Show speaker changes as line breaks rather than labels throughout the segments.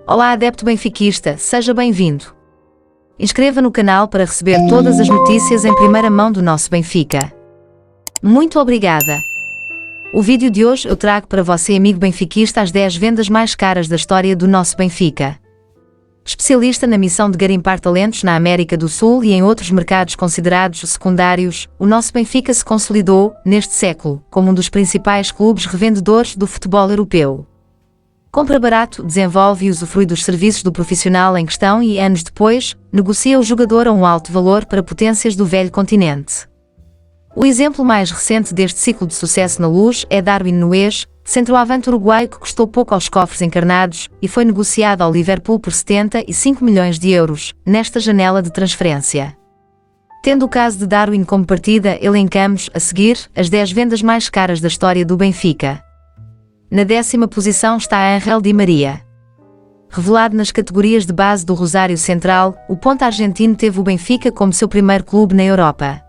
Olá, adepto benfiquista, seja bem-vindo. Inscreva no canal para receber todas as notícias em primeira mão do nosso Benfica. Muito obrigada! O vídeo de hoje eu trago para você, amigo benfiquista, as 10 vendas mais caras da história do nosso Benfica. Especialista na missão de garimpar talentos na América do Sul e em outros mercados considerados secundários, o nosso Benfica se consolidou, neste século, como um dos principais clubes revendedores do futebol europeu. Compra barato, desenvolve e usufrui dos serviços do profissional em questão e, anos depois, negocia o jogador a um alto valor para potências do velho continente. O exemplo mais recente deste ciclo de sucesso na Luz é Darwin Núñez, centroavante uruguaio que custou pouco aos cofres encarnados e foi negociado ao Liverpool por 75 milhões de euros, nesta janela de transferência. Tendo o caso de Darwin como partida, elencamos, a seguir, as 10 vendas mais caras da história do Benfica. Na 10ª posição está Ángel Di Maria. Revelado nas categorias de base do Rosário Central, o ponta argentino teve o Benfica como seu primeiro clube na Europa.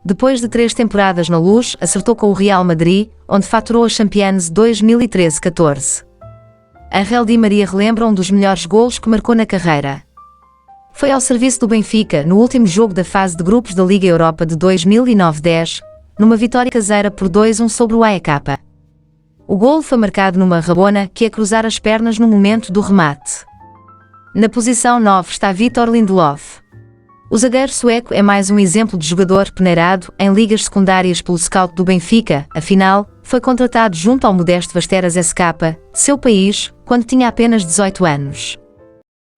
Depois de 3 temporadas na Luz, acertou com o Real Madrid, onde faturou a Champions 2013-14. Ángel Di Maria relembra um dos melhores golos que marcou na carreira. Foi ao serviço do Benfica no último jogo da fase de grupos da Liga Europa de 2009-10, numa vitória caseira por 2-1 sobre o AEK. O golo foi marcado numa rabona que ia cruzar as pernas no momento do remate. Na posição 9 está Victor Lindelof. O zagueiro sueco é mais um exemplo de jogador peneirado em ligas secundárias pelo scout do Benfica, afinal, foi contratado junto ao modesto Västerås SK, de seu país, quando tinha apenas 18 anos.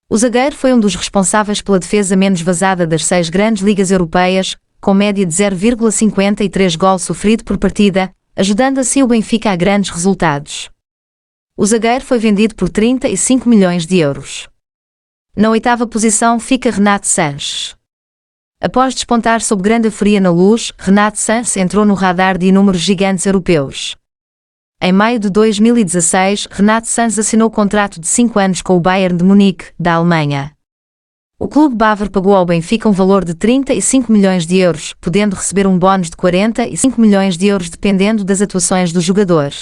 O zagueiro foi um dos responsáveis pela defesa menos vazada das 6 grandes ligas europeias, com média de 0,53 gol sofrido por partida, ajudando assim o Benfica a grandes resultados. O zagueiro foi vendido por 35 milhões de euros. Na 8ª posição fica Renato Sanches. Após despontar sob grande euforia na Luz, Renato Sanches entrou no radar de inúmeros gigantes europeus. Em maio de 2016, Renato Sanches assinou contrato de 5 anos com o Bayern de Munique, da Alemanha. O clube bávaro pagou ao Benfica um valor de 35 milhões de euros, podendo receber um bónus de 45 milhões de euros dependendo das atuações do jogador.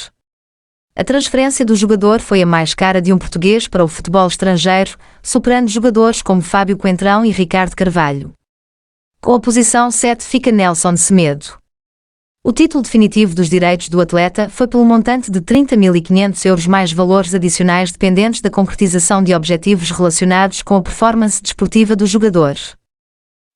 A transferência do jogador foi a mais cara de um português para o futebol estrangeiro, superando jogadores como Fábio Coentrão e Ricardo Carvalho. Com a posição 7 fica Nelson Semedo. O título definitivo dos direitos do atleta foi pelo montante de 30.500 euros mais valores adicionais dependentes da concretização de objetivos relacionados com a performance desportiva do jogador.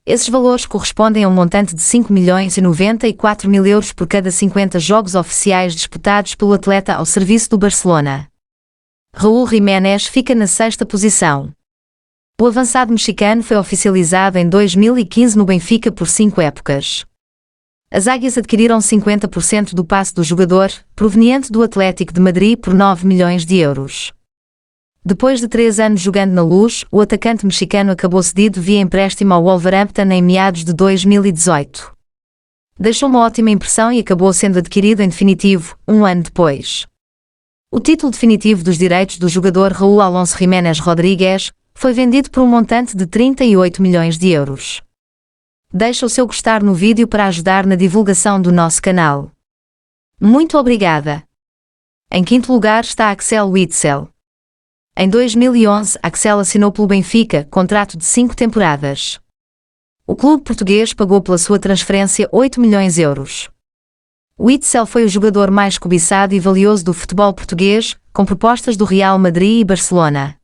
Esses valores correspondem a um montante de 5.094.000 euros por cada 50 jogos oficiais disputados pelo atleta ao serviço do Barcelona. Raúl Jiménez fica na 6ª posição. O avançado mexicano foi oficializado em 2015 no Benfica por 5 épocas. As Águias adquiriram 50% do passe do jogador, proveniente do Atlético de Madrid por 9 milhões de euros. Depois de 3 anos jogando na Luz, o atacante mexicano acabou cedido via empréstimo ao Wolverhampton em meados de 2018. Deixou uma ótima impressão e acabou sendo adquirido em definitivo, um ano depois. O título definitivo dos direitos do jogador Raúl Alonso Jiménez Rodríguez foi vendido por um montante de 38 milhões de euros. Deixa o seu gostar no vídeo para ajudar na divulgação do nosso canal. Muito obrigada! Em 5º lugar está Axel Witsel. Em 2011, Axel assinou pelo Benfica, contrato de 5 temporadas. O clube português pagou pela sua transferência 8 milhões de euros. Witsel foi o jogador mais cobiçado e valioso do futebol português, com propostas do Real Madrid e Barcelona.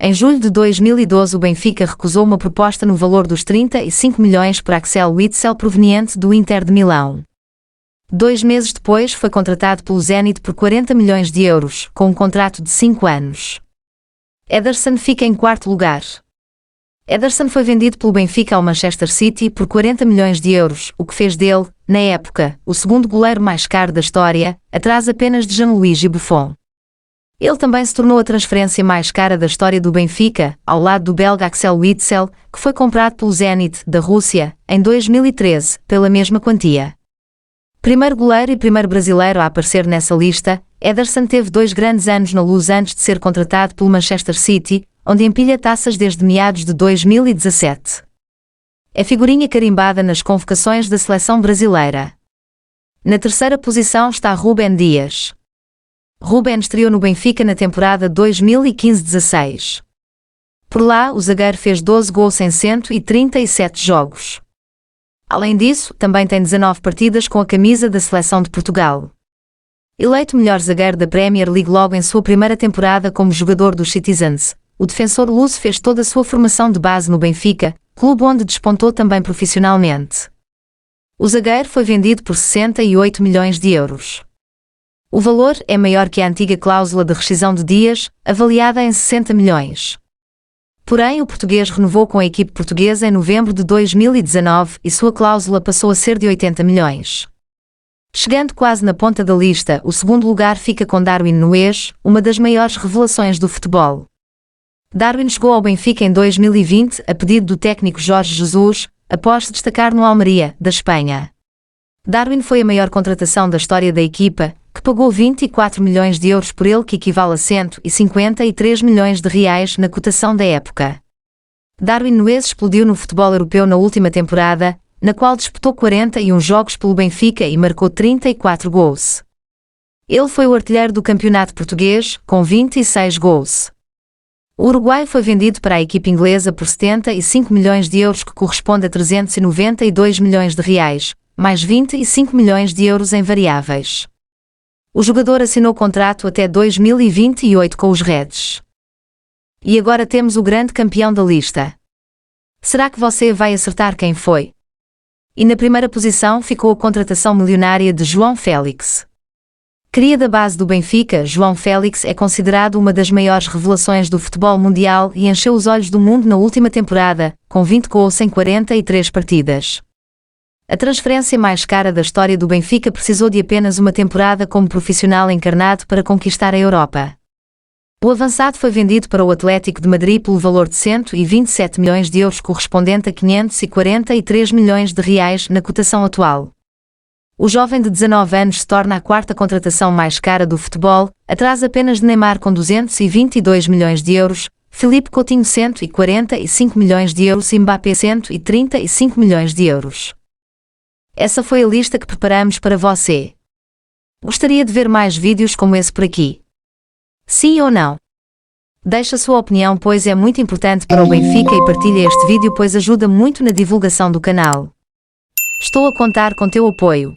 Em julho de 2012 o Benfica recusou uma proposta no valor dos 35 milhões por Axel Witsel proveniente do Inter de Milão. 2 meses depois foi contratado pelo Zenit por 40 milhões de euros, com um contrato de 5 anos. Ederson fica em 4º lugar. Ederson foi vendido pelo Benfica ao Manchester City por 40 milhões de euros, o que fez dele, na época, o segundo goleiro mais caro da história, atrás apenas de Gianluigi Buffon. Ele também se tornou a transferência mais cara da história do Benfica, ao lado do belga Axel Witsel, que foi comprado pelo Zenit, da Rússia, em 2013, pela mesma quantia. Primeiro goleiro e primeiro brasileiro a aparecer nessa lista, Ederson teve 2 grandes anos na Luz antes de ser contratado pelo Manchester City, onde empilha taças desde meados de 2017. É figurinha carimbada nas convocações da seleção brasileira. Na terceira posição está Rúben Dias. Rúben estreou no Benfica na temporada 2015-16. Por lá, o zagueiro fez 12 gols em 137 jogos. Além disso, também tem 19 partidas com a camisa da seleção de Portugal. Eleito melhor zagueiro da Premier League logo em sua primeira temporada como jogador dos Citizens, o defensor luso fez toda a sua formação de base no Benfica, clube onde despontou também profissionalmente. O zagueiro foi vendido por 68 milhões de euros. O valor é maior que a antiga cláusula de rescisão de Dias, avaliada em 60 milhões. Porém, o português renovou com a equipe portuguesa em novembro de 2019 e sua cláusula passou a ser de 80 milhões. Chegando quase na ponta da lista, o segundo lugar fica com Darwin Núñez, uma das maiores revelações do futebol. Darwin chegou ao Benfica em 2020 a pedido do técnico Jorge Jesus, após se destacar no Almeria, da Espanha. Darwin foi a maior contratação da história da equipa, que pagou 24 milhões de euros por ele, que equivale a 153 milhões de reais na cotação da época. Darwin Núñez explodiu no futebol europeu na última temporada, na qual disputou 41 jogos pelo Benfica e marcou 34 gols. Ele foi o artilheiro do campeonato português, com 26 gols. O uruguaio foi vendido para a equipe inglesa por 75 milhões de euros, que corresponde a 392 milhões de reais, mais 25 milhões de euros em variáveis. O jogador assinou contrato até 2028 com os Reds. E agora temos o grande campeão da lista. Será que você vai acertar quem foi? E na primeira posição ficou a contratação milionária de João Félix. Cria da base do Benfica, João Félix é considerado uma das maiores revelações do futebol mundial e encheu os olhos do mundo na última temporada, com 20 gols em 43 partidas. A transferência mais cara da história do Benfica precisou de apenas uma temporada como profissional encarnado para conquistar a Europa. O avançado foi vendido para o Atlético de Madrid pelo valor de 127 milhões de euros, correspondente a 543 milhões de reais na cotação atual. O jovem de 19 anos se torna a quarta contratação mais cara do futebol, atrás apenas de Neymar com 222 milhões de euros, Philippe Coutinho 145 milhões de euros e Mbappé 135 milhões de euros. Essa foi a lista que preparamos para você. Gostaria de ver mais vídeos como esse por aqui? Sim ou não? Deixe a sua opinião, pois é muito importante para o Benfica, e partilhe este vídeo, pois ajuda muito na divulgação do canal. Estou a contar com teu apoio.